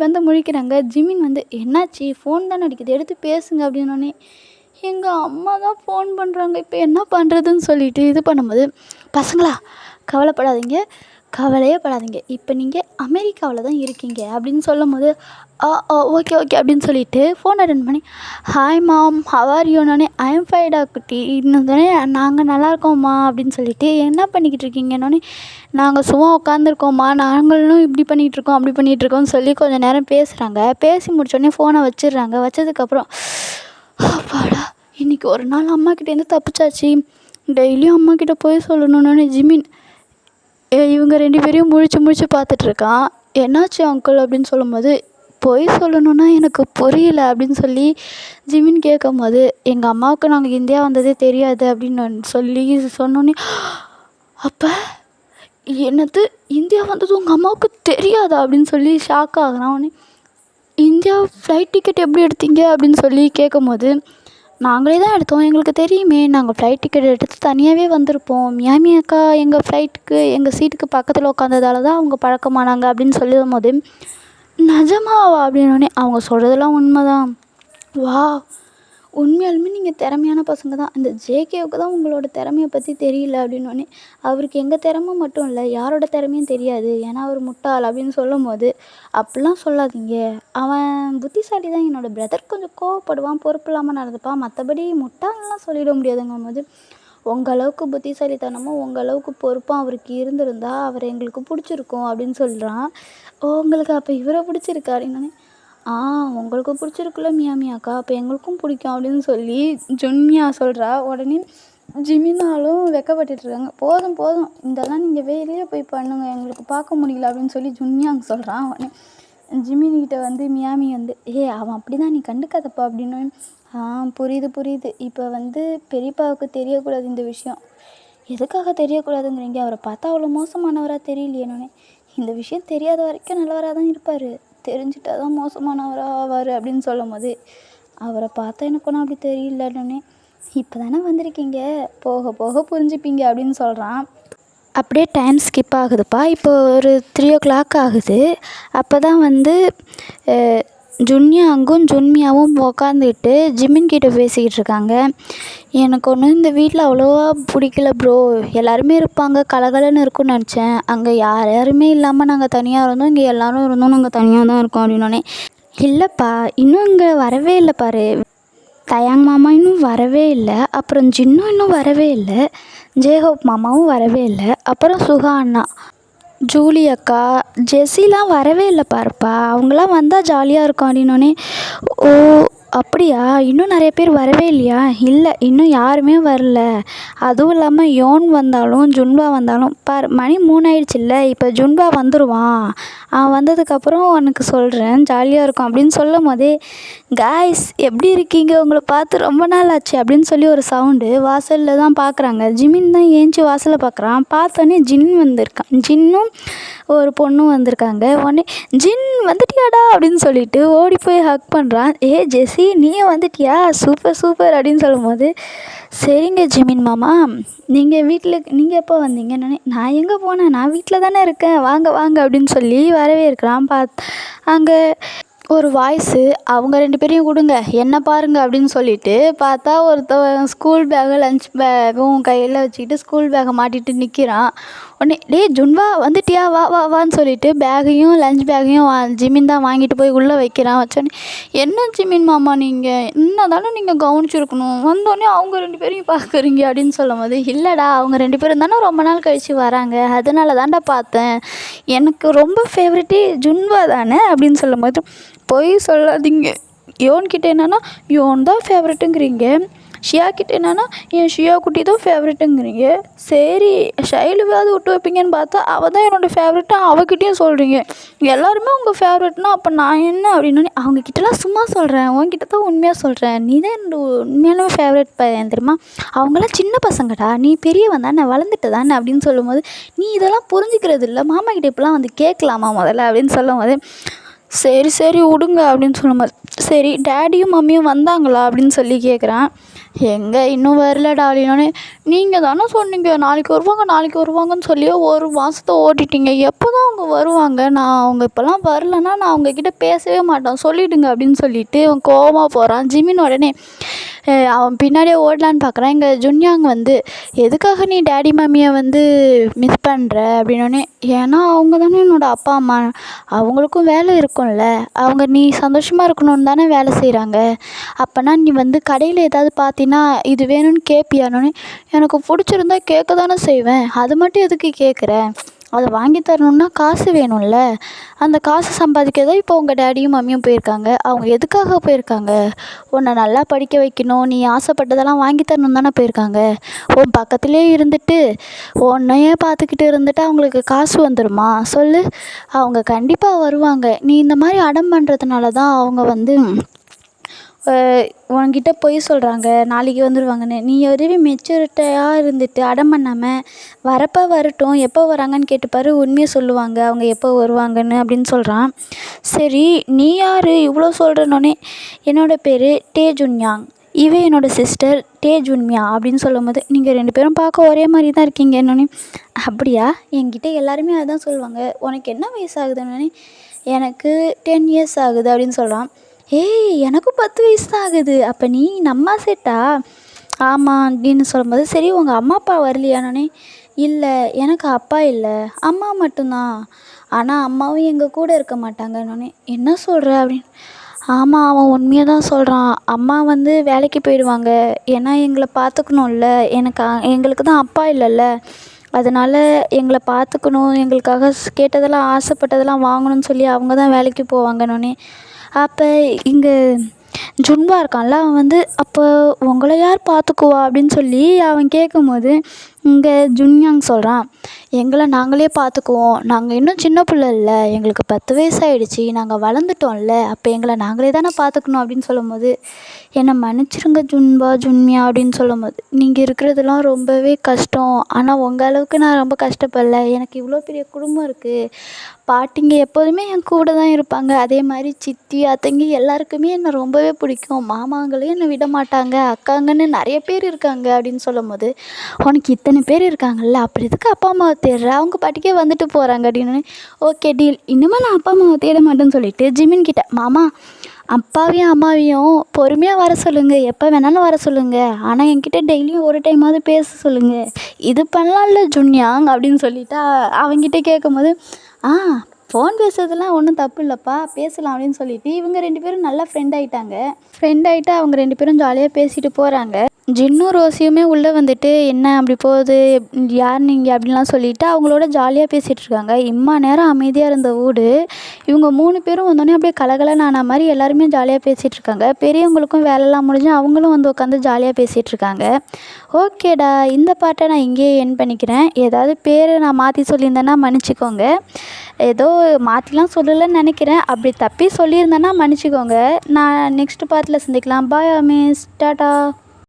பேந்த முழிக்கிறாங்க. ஜிமின் வந்து, என்னாச்சு ஃபோன் தானே அடிக்குது எடுத்து பேசுங்க அப்படின்னோடனே, எங்கள் அம்மா தான் ஃபோன் பண்ணுறாங்க, இப்போ என்ன பண்ணுறதுன்னு சொல்லிட்டு இது பண்ணும்போது, பசங்களா கவலையே படாதீங்க, இப்போ நீங்கள் அமெரிக்காவில் தான் இருக்கீங்க அப்படின்னு சொல்லும்போது, ஓகே அப்படின்னு சொல்லிட்டு ஃபோன் அட்டெண்ட் பண்ணி, ஹாய் மாம் ஹவ் ஆர் யூன்னொடனே, ஐ எம் ஃபைடா குட்டி இன்னொன்னே, நாங்கள் நல்லா இருக்கோம்மா அப்படின்னு சொல்லிட்டு, என்ன பண்ணிக்கிட்டு இருக்கீங்கன்னொடனே, நாங்கள் சும்மா உட்காந்துருக்கோம்மா, நாங்களும் இப்படி பண்ணிகிட்ருக்கோம் அப்படி பண்ணிகிட்ருக்கோம்னு சொல்லி கொஞ்சம் நேரம் பேசுகிறாங்க. பேசி முடிச்சோடனே ஃபோனை வச்சிடுறாங்க. வச்சதுக்கப்புறம், அப்பாடா இன்றைக்கி ஒரு நாள் அம்மாக்கிட்டேருந்து தப்பிச்சாச்சு, டெய்லியும் அம்மாக்கிட்ட போய் சொல்லணுன்னொன்னே ஜிமின் இவங்க 2 பேரையும் முழிச்சு பார்த்துட்ருக்கான். என்னாச்சு அங்கிள் அப்படின்னு சொல்லும்போது, பொய் சொல்லணுன்னா எனக்கு புரியல அப்படின்னு சொல்லி ஜிமின் கேட்கும்போது, எங்கள் அம்மாவுக்கு நாங்கள் இந்தியா வந்ததே தெரியாது அப்படின்னு சொல்லி சொன்னோன்னே, அப்போ என்னது இந்தியா வந்தது உங்கள் அம்மாவுக்கு தெரியாதா அப்படின்னு சொல்லி ஷாக் ஆகுறான். உடனே இந்தியா ஃப்ளைட் டிக்கெட் எப்படி எடுத்தீங்க அப்படின்னு சொல்லி கேட்கும்போது, நாங்களே தான் எடுத்தோம், எங்களுக்கு தெரியுமே, நாங்கள் ஃப்ளைட் டிக்கெட் எடுத்து தனியாகவே வந்திருப்போம், மியாமி அக்கா எங்கள் சீட்டுக்கு பக்கத்தில் உட்காந்ததால தான் அவங்க பழக்கமானாங்க அப்படின்னு சொல்லும்போது, நிஜமாவா அப்படின்னோடனே, அவங்க சொல்கிறதெல்லாம் உண்மை தான், வா உண்மையாலுமே நீங்கள் திறமையான பசங்க தான், இந்த ஜேகேவுக்கு தான் உங்களோட திறமையை பற்றி தெரியல அப்படின்னோடனே, அவருக்கு எங்கள் திறமை மட்டும் இல்லை யாரோட திறமையும் தெரியாது, ஏன்னா அவர் முட்டாள் அப்படின்னு சொல்லும்போது, அப்படிலாம் சொல்லாதீங்க, அவன் புத்திசாலி தான், என்னோடய பிரதர் கொஞ்சம் கோவப்படுவான், பொறுப்பு இல்லாமல் நடந்துப்பான், மற்றபடி முட்டாள்லாம் சொல்லிட முடியாதுங்கும்போது, உங்கள் அளவுக்கு புத்திசாலித்தனமும் உங்கள் அளவுக்கு பொறுப்பும் அவருக்கு இருந்திருந்தால் அவர் எங்களுக்கு பிடிச்சிருக்கும் அப்படின்னு சொல்கிறான். உங்களுக்கு அப்போ இவரை பிடிச்சிருக்கா அப்படின்னோடனே, உங்களுக்கு பிடிச்சிருக்குல்ல மியாமி அக்கா, அப்போ எங்களுக்கும் பிடிக்கும் அப்படின்னு சொல்லி ஜுன்யா சொல்கிறா. உடனே ஜிமினாலும் வெக்கப்பட்டுட்ருக்காங்க. போதும் இதெல்லாம் நீங்கள் வெளியே போய் பண்ணுங்கள், எங்களுக்கு பார்க்க முடியல அப்படின்னு சொல்லி ஜுன்யாங்க சொல்கிறான். உடனே ஜிமின்கிட்ட வந்து மியாமி வந்து, அவன் அப்படி தான், நீ கண்டுக்காதப்பா அப்படின்னு. புரியுது, இப்போ வந்து பெரியப்பாவுக்கு தெரியக்கூடாது இந்த விஷயம். எதுக்காக தெரியக்கூடாதுங்கிறீங்க, அவரை பார்த்தா அவ்வளோ மோசமானவராக தெரியலையேனோடனே, இந்த விஷயம் தெரியாத வரைக்கும் நல்லவராக தான் இருப்பார், தெரிஞ்சிட்டா தான் மோசமானவராக ஆவார் அப்படின்னு சொல்லும்போது, அவரை பார்த்தா எனக்கு ஒன்றும் அப்படி தெரியலன்னொன்னே, இப்போ தானே வந்திருக்கீங்க, போக போக புரிஞ்சுப்பீங்க அப்படின்னு சொல்கிறான். அப்படியே டைம் ஸ்கிப் ஆகுதுப்பா. இப்போ ஒரு 3 ஆகுது. அப்போ தான் வந்து ஜுன்யாங்கும் ஜுன்மியாவும் உக்காந்துக்கிட்டு ஜிமின் கிட்ட பேசிக்கிட்டு இருக்காங்க. எனக்கு ஒன்றும் இந்த வீட்டில் அவ்வளோவா பிடிக்கல ப்ரோ. எல்லாருமே இருப்பாங்க, கலகலன்னு இருக்கும்னு நினச்சேன். அங்கே யாருமே இல்லாமல் நாங்கள் தனியாக இருந்தோம், இங்கே எல்லோரும் இருந்தோம், நாங்கள் தனியாக தான் இருக்கோம் அப்படின்னோடனே, இல்லைப்பா இன்னும் இங்கே வரவே இல்லை பாரு. தயாங் மாமா இன்னும் வரவே இல்லை, அப்புறம் ஜின்னும் இன்னும் வரவே இல்லை, ஜேஹோப் மாமாவும் வரவே இல்லை, அப்புறம் சுகா அண்ணா, ஜூலி அக்கா, ஜெஸ்ஸிலாம் வரவே இல்லை பாருப்பா. அவங்களாம் வந்தால் ஜாலியாக இருக்கும் அப்படின்னோடனே, ஓ அப்படியா, இன்னும் நிறைய பேர் வரவே இல்லையா? இல்லை இன்னும் யாருமே வரல. அதுவும் இல்லாமல் யோன் வந்தாலும் ஜுன்பா வந்தாலும் பார், மணி 3 ஆயிடுச்சுல்ல, இப்போ ஜுன்பா வந்துடுவான். அவன் வந்ததுக்கப்புறம் உனக்கு சொல்கிறேன், ஜாலியாக இருக்கும் அப்படின்னு சொல்லும் போதே, காய்ஸ் எப்படி இருக்கீங்க, உங்களை பார்த்து ரொம்ப நாள் ஆச்சு அப்படின்னு சொல்லி ஒரு சவுண்டு வாசலில் தான் பார்க்குறாங்க. ஜிமின் தான் ஏஞ்சி வாசலில் பார்க்குறான். பார்த்தோன்னே ஜின் வந்திருக்கான். ஜின்னும் ஒரு பொண்ணும் வந்திருக்காங்க. உடனே ஜின் வந்துட்டியாடா அப்படின்னு சொல்லிட்டு ஓடி போய் ஹக் பண்ணுறான். ஏ ஜெஸ்ஸி நீயும் வந்துட்டியா, சூப்பர் சூப்பர் அப்படின்னு சொல்லும்போது, சரிங்க ஜிமின் மாமா, நீங்கள் எப்போ வந்தீங்கன்னு. நான் எங்கே போனேன், நான் வீட்டில் தானே இருக்கேன், வாங்க வாங்க அப்படின்னு சொல்லி வரவே இருக்கிறான். அங்கே ஒரு வாய்ஸு, அவங்க 2 பேரையும் கொடுங்க என்ன பாருங்க அப்படின்னு சொல்லிட்டு பார்த்தா ஒருத்தவன் ஸ்கூல் பேகு லஞ்ச் பேகும் கையில் வச்சுக்கிட்டு ஸ்கூல் பேக்கை மாட்டிகிட்டு நிற்கிறான். உடனே டேய் ஜுன்வா வந்துட்டியா, வா வா வான்னு சொல்லிட்டு பேகையும் லஞ்ச் பேக்கையும் ஜிமின் தான் வாங்கிட்டு போய் உள்ளே வைக்கிறான். வச்சோடனே, என்ன ஜிமின் மாமா நீங்கள் என்ன தானே நீங்கள் கவனிச்சிருக்கணும், வந்தோடனே அவங்க 2 பேரையும் பார்க்குறீங்க அப்படின்னு சொல்லும் போது, இல்லைடா அவங்க 2 பேரும் தானே ரொம்ப நாள் கழித்து வராங்க, அதனால தான்டா பார்த்தேன், எனக்கு ரொம்ப ஃபேவரெட்டே ஜுன்வா தானே அப்படின்னு சொல்லும் போது, பொய் சொல்லாதீங்க, யோன்கிட்ட என்னன்னா யோன் தான் ஃபேவரெட்டுங்கிறீங்க, ஷியா கிட்ட என்னன்னா என் ஷியா குட்டி தான் ஃபேவரெட்டுங்கிறீங்க, சரி ஷைலுவாவது விட்டு வைப்பீங்கன்னு பார்த்தா அவள் தான் என்னோடய ஃபேவரெட்டு, அவகிட்டையும் சொல்கிறீங்க, எல்லாருமே உங்கள் ஃபேவரெட்னா அப்போ நான் என்ன அப்படின்னோடனே, அவங்கக்கிட்டலாம் சும்மா சொல்கிறேன், உன்கிட்ட தான் உண்மையாக சொல்கிறேன், நீ தான் என்னோட உண்மையான ஃபேவரெட் பையன் தெரியுமா, அவங்களாம் சின்ன பசங்கடா, நீ பெரியவன் தானே, வளர்ந்துட்ட தானே அப்படின்னு சொல்லும்போது, நீ இதெல்லாம் புரிஞ்சுக்கிறது இல்லை, மாமா கிட்ட இப்போலாம் வந்து கேட்கலாமா முதல்ல அப்படின்னு சொல்லும் போது, சரி சரி விடுங்க அப்படின்னு சொல்லும்போது, சரி டேடியும் மம்மியும் வந்தாங்களா அப்படின்னு சொல்லி கேட்குறான். எங்கே இன்னும் வரலடா அப்படின்னோடனே, நீங்கள் தானே சொன்னீங்க நாளைக்கு வருவாங்க நாளைக்கு வருவாங்கன்னு சொல்லி ஒரு மாதத்தை ஓட்டிட்டீங்க, எப்போ தான் அவங்க வருவாங்க, நான் அவங்க இப்போல்லாம் வரலன்னா நான் அவங்கக்கிட்ட பேசவே மாட்டேன் சொல்லிவிடுங்க அப்படின்னு சொல்லிட்டு அவன் கோவமாக போகிறான். ஜிமின் உடனே அவன் பின்னாடியே ஓடலான்னு பார்க்குறான். இங்கே ஜுன்யாங் வந்து, எதுக்காக நீ டேடி மம்மியை வந்து மிஸ் பண்ணுற அப்படின்னோடனே, ஏன்னா அவங்க தானே என்னோடய அப்பா அம்மா, அவங்களுக்கும் வேலை இருக்கும்ல, அவங்க நீ சந்தோஷமாக இருக்கணும்னு தானே வேலை செய்கிறாங்க, அப்போனா நீ வந்து கடையில் ஏதாவது பார்த்தீன்னா இது வேணும்னு கேட்பியானோடனே, எனக்கு பிடிச்சிருந்தா கேட்க தானே செய்வேன், அது மட்டும் எதுக்கு கேட்குற, அதை வாங்கி தரணுன்னா காசு வேணும்ல, அந்த காசு சம்பாதிக்க தான் இப்போ உங்கள் டேடியும் மம்மியும் போயிருக்காங்க, அவங்க எதுக்காக போயிருக்காங்க, உன்னை நல்லா படிக்க வைக்கணும், நீ ஆசைப்பட்டதெல்லாம் வாங்கி தரணும் தானே போயிருக்காங்க, உன் பக்கத்துலேயே இருந்துட்டு உன்னையே பார்த்துக்கிட்டு இருந்துட்டு அவங்களுக்கு காசு வந்துடுமா சொல்லு, அவங்க கண்டிப்பாக வருவாங்க, நீ இந்த மாதிரி அடம் பண்ணுறதுனால தான் அவங்க வந்து உன்கிட்ட பொய் சொல்கிறாங்க நாளைக்கு வந்துடுவாங்கன்னு, நீ எதுவே மெச்சூரிட்டியாக இருந்துட்டு அடம் பண்ணாமல் வரப்போ வரட்டும், எப்போ வராங்கன்னு கேட்டுப்பாரு, உண்மையை சொல்லுவாங்க அவங்க எப்போ வருவாங்கன்னு அப்படின்னு சொல்கிறான். சரி நீ யார் இவ்வளோ சொல்கிறனோடனே, என்னோடய பேர் டே ஜுன்யாங், இவன் என்னோடய சிஸ்டர் டே ஜுன்மியா அப்படின்னு சொல்லும் போது, நீங்கள் 2 பேரும் பார்க்க ஒரே மாதிரி தான் இருக்கீங்க என்னோடனே, அப்படியா என்கிட்ட எல்லாருமே அதுதான் சொல்லுவாங்க, உனக்கு என்ன வயசாகுதுன்னொடனே, எனக்கு 10 இயர்ஸ் ஆகுது அப்படின்னு சொல்கிறான். ஏய் எனக்கும் 10 வயசு தான் ஆகுது, அப்போ நீ நம்ம செட்டா, ஆமாம் அப்படின்னு சொல்லும்போது, சரி உங்கள் அம்மா அப்பா வரலையானோடனே, இல்லை எனக்கு அப்பா இல்லை அம்மா மட்டும்தான், ஆனால் அம்மாவும் எங்கள் கூட இருக்க மாட்டாங்கன்னொடனே, என்ன சொல்கிற அப்படின்னு, ஆமாம் அவன் உண்மையாக தான் சொல்கிறான், அம்மா வந்து வேலைக்கு போயிடுவாங்க, ஏன்னா எங்களை பார்த்துக்கணும்ல, எங்களுக்கு தான் அப்பா இல்லைல்ல, அதனால் எங்களை பார்த்துக்கணும், எங்களுக்காக கேட்டதெல்லாம் ஆசைப்பட்டதெல்லாம் வாங்கணும்னு சொல்லி அவங்க தான் வேலைக்கு போவாங்கன்னொடனே, அப்போ இங்கே ஜுன்வா இருக்கான்ல, அவன் வந்து அப்போ உங்களை யார் பார்த்துக்குவா அப்படின்னு சொல்லி அவன் கேட்கும்போது, இங்கே ஜுன்யாங் சொல்கிறான், எங்களை நாங்களே பார்த்துக்குவோம், நாங்கள் இன்னும் சின்ன பிள்ளை இல்லை, எங்களுக்கு 10 வயசு ஆகிடுச்சி, நாங்கள் வளர்ந்துட்டோம்ல, அப்போ எங்களை நாங்களே தானே பார்த்துக்கணும் அப்படின்னு சொல்லும்போது, என்னை மன்னிச்சிருங்க ஜுன்பா ஜுன்மியா அப்படின்னு சொல்லும்போது, நீங்கள் இருக்கிறதெல்லாம் ரொம்பவே கஷ்டம், ஆனால் உங்கள் அளவுக்கு நான் ரொம்ப கஷ்டப்படல, எனக்கு இவ்வளோ பெரிய குடும்பம் இருக்குது, பாட்டிங்க எப்போதுமே என் கூட தான் இருப்பாங்க, அதே மாதிரி சித்தி அத்தைங்க எல்லாருக்குமே என்னை ரொம்பவே பிடிக்கும், மாமாங்களையும் என்னை விட மாட்டாங்க, அக்காங்கன்னு நிறைய பேர் இருக்காங்க அப்படின்னு சொல்லும்போது, உனக்கு இத்தனை இத்தனை பேர் இருக்காங்கல்ல, அப்புறம் எதுக்கு அப்பா அம்மாவை தேடுற, அவங்க பாட்டுக்கே வந்துட்டு போகிறாங்க அப்படின்னு. ஓகே டீல், இனிமேல் நான் அப்பா அம்மாவை தேட மாட்டேன்னு சொல்லிட்டு ஜிமின் கிட்ட, மாமா அப்பாவையும் அம்மாவையும் பொறுமையாக வர சொல்லுங்கள், எப்போ வேணாலும் வர சொல்லுங்கள், ஆனால் என்கிட்ட டெய்லியும் ஒரு டைமாவது பேச சொல்லுங்கள், இது பண்ணலாம்ல ஜுன்யாங் அப்படின்னு சொல்லிட்டு அவங்ககிட்ட கேட்கும்போது, ஆ ஃபோன் பேசுறதுலாம் ஒன்றும் தப்பு இல்லைப்பா, பேசலாம் அப்படின்னு சொல்லிட்டு இவங்க 2 பேரும் நல்லா ஃப்ரெண்ட் ஆகிட்டாங்க. ஃப்ரெண்ட் ஆகிட்டு அவங்க 2 பேரும் ஜாலியாக பேசிட்டு போகிறாங்க. ஜின்னும் ரோசியுமே உள்ளே வந்துட்டு, என்ன அப்படி போகுது, யார் நீங்கள் அப்படின்லாம் சொல்லிட்டு அவங்களோட ஜாலியாக பேசிகிட்டு இருக்காங்க. இம்மா நேரம் அமைதியாக இருந்த வீடு இவங்க 3 பேரும் வந்தோடனே அப்படியே கலகலன்னு ஆன மாதிரி எல்லாருமே ஜாலியாக பேசிகிட்டு இருக்காங்க. பெரியவங்களுக்கும் வேலைலாம் முடிஞ்சு அவங்களும் வந்து உட்காந்து ஜாலியாக பேசிகிட்டு இருக்காங்க. ஓகேடா, இந்த பாட்டை நான் இங்கேயே என் பண்ணிக்கிறேன். ஏதாவது பேர் நான் மாற்றி சொல்லியிருந்தேன்னா மன்னிச்சிக்கோங்க. ஏதோ மாற்றிலாம் சொல்லலைன்னு நினைக்கிறேன். அப்படி தப்பி சொல்லியிருந்தேன்னா மன்னிச்சிக்கோங்க. நான் நெக்ஸ்ட் பார்ட்டில் சந்திக்கலாம். பாய் மிஸ், டாட்டா.